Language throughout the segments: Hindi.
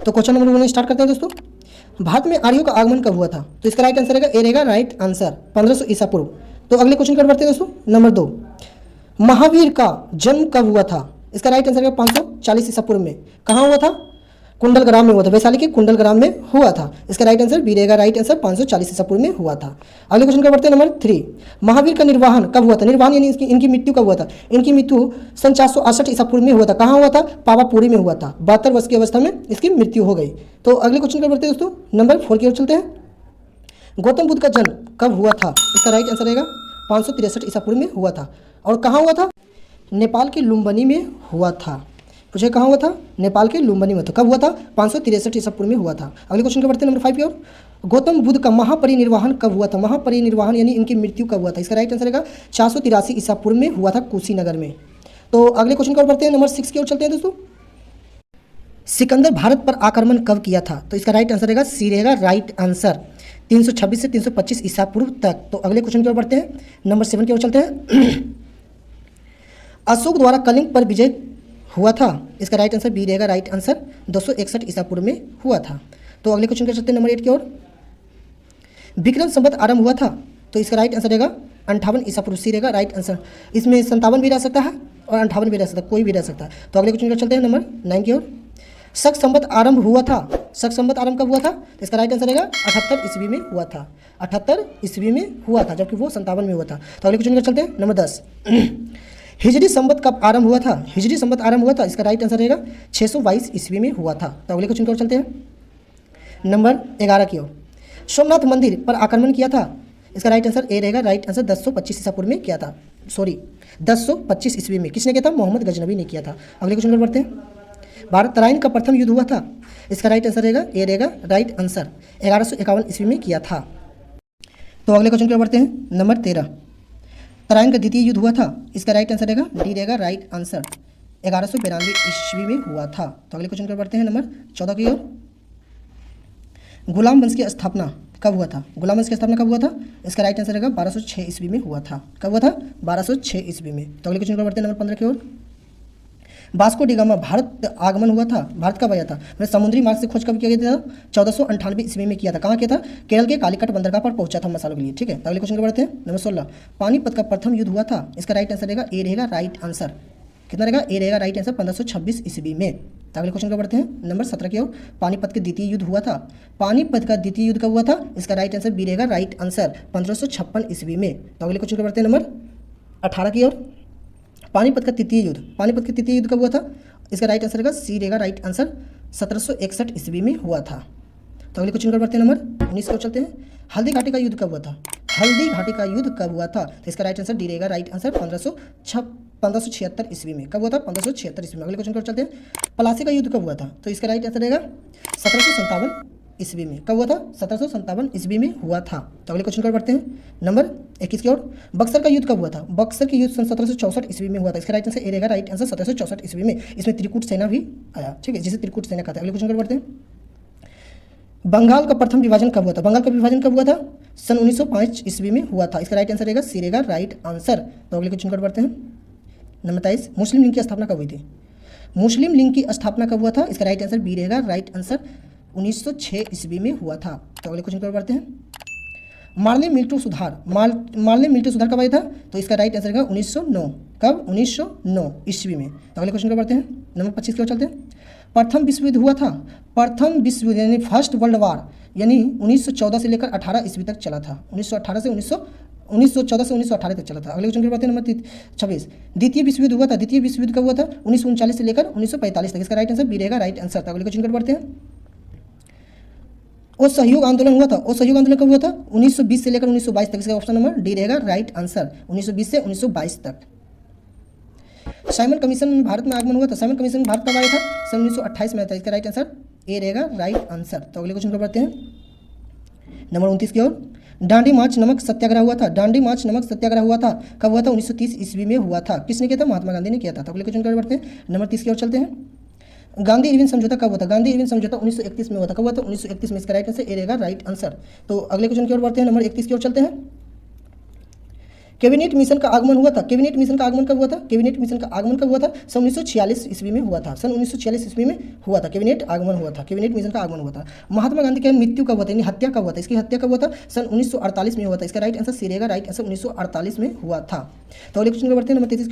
तो क्वेश्चन नंबर 1 स्टार्ट करते हैं दोस्तों। भारत में आर्यों का आगमन कब हुआ था? तो इसका राइट आंसर रहेगा ए रहेगा राइट आंसर 1500 ईसा पूर्व। तो अगले क्वेश्चन की ओर बढ़ते हैं दोस्तों। नंबर 2, महावीर का जन्म कब हुआ था? इसका राइट आंसर रहेगा 540 ईसा पूर्व में। कहाँ हुआ था? कुंडलग्राम में हुआ था, वैशाली के कुंडलग्राम में हुआ था। इसका राइट आंसर बी रहेगा राइट आंसर 540 ईसा पूर्व में हुआ था। अगले क्वेश्चन का बढ़ते हैं नंबर 3, महावीर का निर्वाहन कब हुआ था? निर्वाहन यानी इनकी मृत्यु कब हुआ था? इनकी मृत्यु सन 468 ईसा पूर्व में हुआ था। कहाँ हुआ था? पावापुरी में हुआ था। 72 वर्ष की अवस्था में इसकी मृत्यु हो गई। तो अगले क्वेश्चन का बढ़ते हैं दोस्तों। नंबर 4 की ओर चलते हैं। गौतम बुद्ध का जन्म कब हुआ था? इसका राइट आंसर रहेगा 563 ईसा पूर्व में हुआ था। और कहाँ हुआ था? नेपाल के लुम्बिनी में हुआ था। पूछे कहाँ हुआ था? नेपाल के लुम्बिनी में। तो कब हुआ था? 563 ईसा पूर्व में हुआ था। अगले क्वेश्चन के बढ़ते हैं नंबर 5 की ओर। गौतम बुद्ध का महापरिनिर्वाण कब हुआ था? महापरिनिर्वाण यानी इनकी मृत्यु कब हुआ था? इसका राइट आंसर रहेगा 483 ईसा पूर्व में हुआ था, कुशीनगर में। तो अगले क्वेश्चन की ओर बढ़ते हैं। नंबर 6 की ओर चलते हैं दोस्तों। सिकंदर भारत पर आक्रमण कब किया था? तो इसका राइट आंसर रहेगा सी रहेगा राइट आंसर 326 से 325 ईसा पूर्व तक। तो अगले क्वेश्चन की ओर बढ़ते हैं। नंबर 7 की ओर चलते हैं। अशोक द्वारा कलिंग पर विजय हुआ था। इसका राइट आंसर बी रहेगा राइट आंसर 261 ईसा पूर्व में हुआ था। तो अगले क्वेश्चन कर सकते हैं नंबर 8 की ओर। विक्रम संवत आरंभ हुआ था। तो इसका राइट आंसर रहेगा 58 ईसा पूर्व, सी रहेगा राइट आंसर। इसमें 57 भी रह सकता है और 58 भी रह सकता है, कोई भी रह सकता है। तो अगले क्वेश्चन कर चलते हैं नंबर 9 की ओर। शक संवत आरंभ हुआ था। शक संवत आरंभ कब हुआ था? तो इसका राइट आंसर रहेगा 78 ईस्वी में हुआ था। 78 ईस्वी में हुआ था, जबकि वो 57 में हुआ था। तो अगले क्वेश्चन कर चलते हैं नंबर 10। हिजरी संवत कब आरंभ हुआ था? हिजरी संवत आरंभ हुआ था, इसका राइट आंसर रहेगा 622 ईस्वी में हुआ था। तो अगले क्वेश्चन की ओर चलते हैं नंबर 11 की ओर। सोमनाथ मंदिर पर आक्रमण किया था। इसका राइट आंसर ए रहेगा राइट आंसर 1025 ईसा पूर्व में किया था। 1025 ईस्वी में किसने किया था? मोहम्मद गजनबी ने किया था। अगले क्वेश्चन पर बढ़ते हैं। भारत तराइन का प्रथम युद्ध हुआ था। इसका राइट आंसर रहेगा ए रहेगा राइट आंसर 1151 ईस्वी में किया था। तो अगले क्वेश्चन की ओर बढ़ते हैं नंबर 13। तराइन का द्वितीय युद्ध हुआ था। इसका राइट आंसर रहेगा डी रहेगा राइट आंसर 1192 ईस्वी में हुआ था। तो अगले क्वेश्चन की ओर बढ़ते हैं नंबर 14 की ओर। गुलाम वंश की स्थापना कब हुआ था? गुलाम वंश की स्थापना कब हुआ था? इसका राइट आंसर रहेगा 1206 ईस्वी में हुआ था। कब हुआ था? 1206 ईस्वी में। तो अगले क्वेश्चन की ओर बढ़ते हैं नंबर 15 की ओर। वास्को डी गामा भारत आगमन हुआ था। भारत कब आया था? मतलब समुद्री मार्ग से खोज कब किया गया था? 1498 ईस्वी में किया था। कहाँ किया था? केरल के कालीकट बंदरगाह पर पहुंचा था मसालों के लिए। ठीक है। तो अगले क्वेश्चन को बढ़ते हैं नंबर 16। पानीपत का प्रथम युद्ध हुआ था। इसका राइट आंसर रहेगा ए रहेगा राइट आंसर कितना रहेगा? ए रहेगा राइट आंसर 1526 ईस्वी में। तो अगले क्वेश्चन को बढ़ते हैं नंबर 17 की ओर। पानीपत के द्वितीय युद्ध हुआ था। पानीपत का द्वितीय युद्ध कब हुआ था? इसका राइट आंसर बी रहेगा राइट आंसर 1556 ईस्वी में। तो अगले क्वेश्चन को बढ़ते हैं नंबर 18 की ओर। पानीपत का तृतीय युद्ध, पानीपत का तृतीय युद्ध कब हुआ था? इसका राइट आंसर रहेगा सी रहेगा राइट आंसर 1761 ईस्वी में हुआ था। तो अगले क्वेश्चन पर बढ़ते हैं नंबर 19 को चलते हैं। हल्दी घाटी का युद्ध कब हुआ था? हल्दी घाटी का युद्ध कब हुआ था? तो इसका राइट आंसर डी रहेगा राइट आंसर 1576 ईस्वी में। कब हुआ था? 1576 ईस्वी में। अगले क्वेश्चन पर चलते हैं। प्लासी का युद्ध कब हुआ था? तो इसका राइट आंसर रहेगा 1757 ईस्वी में। कब हुआ था? 1757 ईस्वी में हुआ था। तो अगले क्वेश्चन पर बढ़ते हैं नंबर 21 की ओर। बक्सर का युद्ध कब हुआ था? बक्सर की युद्ध सन 1764 ईस्वी में हुआ था। इसका राइट आंसर ए रहेगा राइट आंसर 1764 ईस्वी में। इसमें त्रिकूट सेना भी आया। ठीक है, जिसे त्रिकूट सेना कहते हैं। अगले क्वेश्चन पर बढ़ते हैं। बंगाल का प्रथम विभाजन कब हुआ था? बंगाल का विभाजन कब हुआ था? सन 1905 ईस्वी में हुआ था। इसका राइट आंसर रहेगा सी रहेगा राइट आंसर। तो अगले क्वेश्चन पर बढ़ते हैं नंबर 23। मुस्लिम लीग की स्थापना कब हुई थी? मुस्लिम लीग की स्थापना कब हुआ था? इसका राइट आंसर बी रहेगा राइट आंसर 1906 ईस्वी में हुआ था। तो अगले क्वेश्चन पर बढ़ते हैं। मार्ले मिल्टू सुधार, मार्ले मिल्टू सुधार कब आया था? तो इसका राइट आंसर रहेगा 1909। कब? 1909 ईस्वी में। तो अगले क्वेश्चन पर बढ़ते हैं नंबर 25 की ओर चलते हैं। प्रथम विश्व युद्ध हुआ था। प्रथम विश्व युद्ध यानी फर्स्ट वर्ल्ड वार यानी 1914 से लेकर 18 ईस्वी तक चला था। 1914 से 1918 तक चला था। अगले क्वेश्चन पर बढ़ते हैं नंबर 26। द्वितीय विश्व युद्ध हुआ था। द्वितीय विश्व युद्ध कब हुआ था? 1939 से लेकर 1945 तक। इसका राइट आंसर बी रहेगा राइट आंसर। तो अगले क्वेश्चन पर बढ़ते हैं। वो सहयोग आंदोलन हुआ था। वो सहयोग आंदोलन कब हुआ था? 1920 से लेकर 1922 तक। इसका ऑप्शन नंबर डी रहेगा राइट आंसर 1920 से 1922 तक। साइमन कमीशन में भारत में आगमन हुआ था। साइमन कमीशन भारत कब आया था? सन 1928 में आया था। इसका राइट आंसर ए रहेगा राइट आंसर। तो अगले क्वेश्चन पर बढ़ते हैं नंबर 29 की ओर। डांडी मार्च नमक सत्याग्रह हुआ था। डांडी मार्च नमक सत्याग्रह हुआ था। कब हुआ था? 1930 ईस्वी में हुआ था। किसने किया था? महात्मा गांधी ने किया था। तो अगले क्वेश्चन पर बढ़ते हैं नंबर 30 की ओर चलते हैं। गांधी इरविन समझौता कब हुआ था? गांधी इरविन समझौता 1931 में हुआ था। कब हुआ था? 1931 में। इसका राइट आंसर ए रहेगा राइट आंसर। तो अगले क्वेश्चन की ओर बढ़ते हैं नंबर 31 की ओर चलते हैं। कैबिनेट मिशन का आगमन हुआ था, कैबिनेट मिशन का आगमन कब हुआ था, कैबिनेट मिशन का आगमन कब हुआ था, सन 1946 ईस्वी में हुआ था, सन 1946 ईस्वी में हुआ था, कैबिनेट आगमन हुआ था, कैबिनेट मिशन का आगमन हुआ था। महात्मा गांधी की मृत्यु कब हुआ था, यानी हत्या कब हुआ था, इसकी हत्या कब हुआ था, सन 1948 में हुआ था। इसका राइट आंसर सी रहेगा, राइट आंसर 1948 में हुआ था। तो अगले क्वेश्चन को बढ़ते हैं, नंबर 33।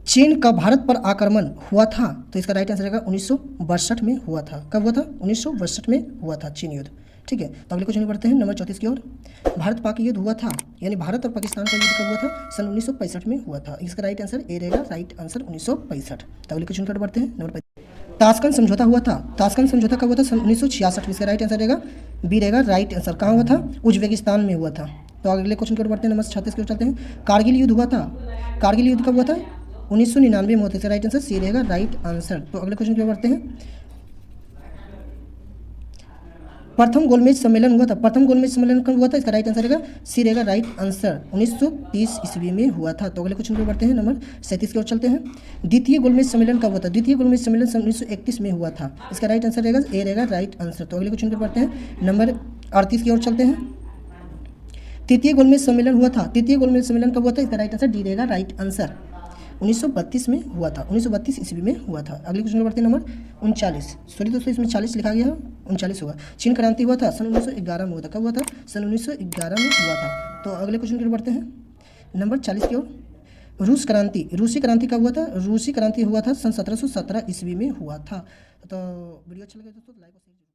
चीन का भारत पर आक्रमण हुआ था, तो इसका राइट आंसर रहेगा 1962 में हुआ था। कब हुआ था, 1962 में हुआ था चीन युद्ध। ठीक है, तो अगले क्वेश्चन बढ़ते हैं, नंबर 34 की ओर। भारत पाक युद्ध हुआ था, यानी भारत और पाकिस्तान का युद्ध कब हुआ था, सन 1965 में हुआ था। इसका राइट आंसर ए रहेगा, राइट आंसर 1965। तो अगले क्वेश्चन बढ़ते हैं, नंबर 35। ताशकंद समझौता हुआ था, ताशकंद समझौता कब हुआ था, सन 1966 में। इसका राइट आंसर रहेगा बी रहेगा, राइट आंसर। कहाँ हुआ था, उज्बेकिस्तान में हुआ था। तो अगले क्वेश्चन की ओर बढ़ते हैं, नंबर 36 की ओर चलते हैं। कारगिल युद्ध हुआ था, कारगिल युद्ध कब हुआ था, 1999 में होते थे। राइट आंसर सी रहेगा, राइट आंसर। तो अगले क्वेश्चन की ओर बढ़ते हैं। प्रथम गोलमेज सम्मेलन हुआ था, प्रथम गोलमेज सम्मेलन कब हुआ था, इसका राइट आंसर रहेगा सी रहेगा, राइट आंसर 1930 ईस्वी में हुआ था। तो अगले क्वेश्चन की ओर बढ़ते हैं, नंबर 37 की ओर चलते हैं। द्वितीय गोलमेज सम्मेलन कब हुआ था, द्वितीय गोलमेज सम्मेलन सन 1931 में हुआ था। इसका राइट आंसर रहेगा ए रहेगा, राइट आंसर। तो अगले क्वेश्चन की ओर बढ़ते हैं, नंबर 38 की ओर चलते हैं। तृतीय गोलमेज सम्मेलन हुआ था, तृतीय गोलमेज सम्मेलन कब हुआ था, इसका राइट आंसर डी रहेगा, राइट आंसर 1932 में हुआ था, 1932 ईस्वी में हुआ था। अगले क्वेश्चन बढ़ते हैं, नंबर 39। सॉरी दोस्तों, इसमें 40 लिखा गया है, 39 होगा। चीन क्रांति हुआ था, सन 1911 में हुआ था। कब हुआ था, सन 1911 में हुआ था। तो अगले क्वेश्चन की ओर बढ़ते हैं, नंबर 40 की ओर। रूस क्रांति, रूसी क्रांति कब हुआ था, रूसी क्रांति हुआ था सन 1717 ईस्वी में हुआ था। तो वीडियो अच्छा लगे दोस्तों, लाइक और शेयर।